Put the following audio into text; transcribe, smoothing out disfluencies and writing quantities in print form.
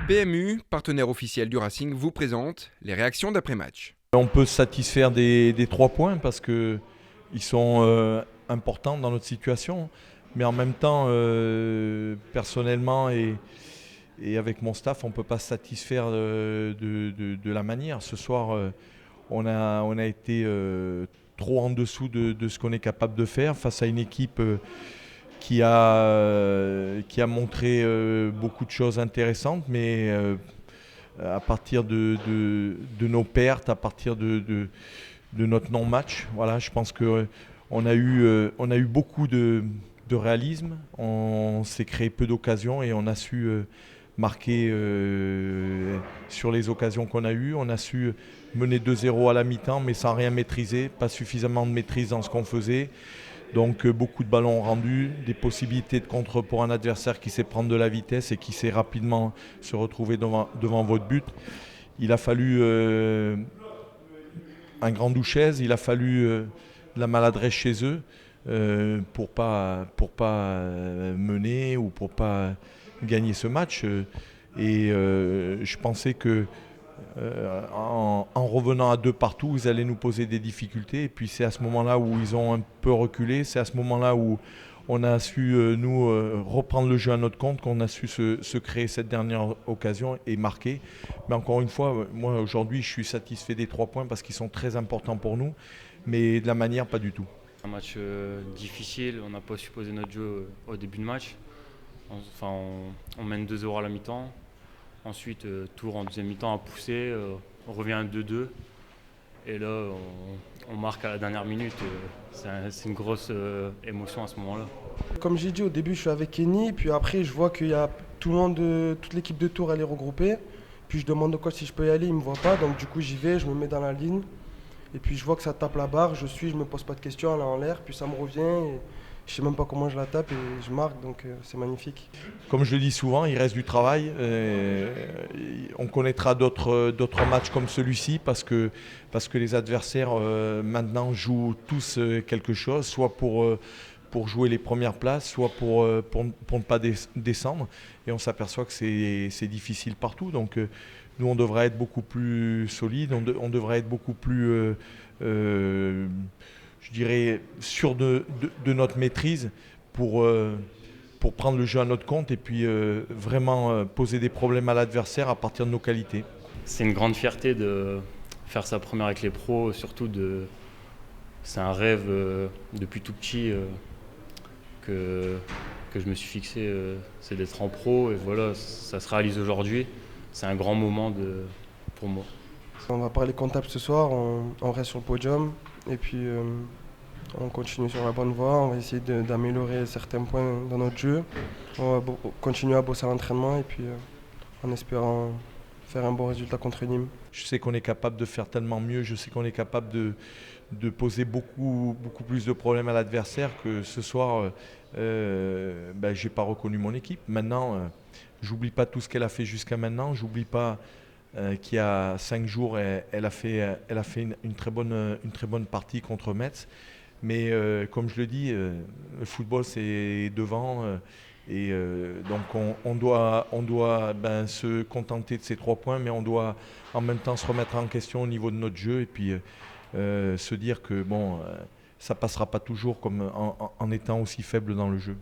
PMU, partenaire officiel du Racing, vous présente les réactions d'après-match. On peut se satisfaire des 3 points parce qu'ils sont importants dans notre situation. Mais en même temps, personnellement et avec mon staff, on ne peut pas se satisfaire de la manière. Ce soir, on a été trop en dessous de ce qu'on est capable de faire face à une équipe qui a montré beaucoup de choses intéressantes, mais à partir de nos pertes, à partir de notre non-match. Voilà, je pense qu'on a eu beaucoup de réalisme, on s'est créé peu d'occasions et on a su marquer sur les occasions qu'on a eues. On a su mener 2-0 à la mi-temps, mais sans rien maîtriser, pas suffisamment de maîtrise dans ce qu'on faisait. Donc beaucoup de ballons rendus, des possibilités de contre pour un adversaire qui sait prendre de la vitesse et qui sait rapidement se retrouver devant votre but. Il a fallu un grand douchaise, il a fallu de la maladresse chez eux pour pas mener ou pour pas gagner ce match. Et je pensais que en revenant à 2 partout, ils allaient nous poser des difficultés. Et puis c'est à ce moment-là où ils ont un peu reculé. C'est à ce moment-là où on a su, reprendre le jeu à notre compte, qu'on a su se créer cette dernière occasion et marquer. Mais encore une fois, moi aujourd'hui, je suis satisfait des 3 points parce qu'ils sont très importants pour nous. Mais de la manière, pas du tout. Un match difficile, on n'a pas su poser notre jeu au début de match. On mène 2-0 à la mi-temps. Ensuite, Tours en deuxième mi-temps a poussé, on revient à 2-2. Et là, on marque à la dernière minute. C'est une grosse émotion à ce moment-là. Comme j'ai dit au début, je suis avec Kenny, puis après je vois qu'il y a tout le monde, toute l'équipe de Tours elle est regroupée. Puis je demande au coach si je peux y aller, il me voit pas, donc du coup j'y vais, je me mets dans la ligne. Et puis je vois que ça tape la barre, je me pose pas de questions, elle est en l'air, puis ça me revient. Et je sais même pas comment je la tape et je marque, donc c'est magnifique. Comme je le dis souvent, il reste du travail. On connaîtra d'autres matchs comme celui-ci parce que les adversaires maintenant jouent tous quelque chose, soit pour jouer les premières places, soit pour ne pas descendre. Et on s'aperçoit que c'est difficile partout. Donc nous, on devrait être beaucoup plus solide, on devrait être beaucoup plus, je dirais, sûr de notre maîtrise pour prendre le jeu à notre compte et puis vraiment poser des problèmes à l'adversaire à partir de nos qualités. C'est une grande fierté de faire sa première avec les pros, c'est un rêve depuis tout petit que je me suis fixé, c'est d'être en pro et voilà, ça se réalise aujourd'hui. C'est un grand moment pour moi. On va parler comptable ce soir, on reste sur le podium et puis on continue sur la bonne voie, on va essayer d'améliorer certains points dans notre jeu. On va continuer à bosser à l'entraînement et puis en espérant faire un bon résultat contre Nîmes. Je sais qu'on est capable de faire tellement mieux, je sais qu'on est capable de poser beaucoup plus de problèmes à l'adversaire que ce soir, je n'ai pas reconnu mon équipe. Maintenant, j'oublie pas tout ce qu'elle a fait jusqu'à maintenant, j'oublie pas qu'il y a 5 jours, elle a fait une très bonne partie contre Metz. Mais comme je le dis, le football c'est devant donc on doit se contenter de ces 3 points, mais on doit en même temps se remettre en question au niveau de notre jeu et puis se dire que ça passera pas toujours comme en étant aussi faible dans le jeu.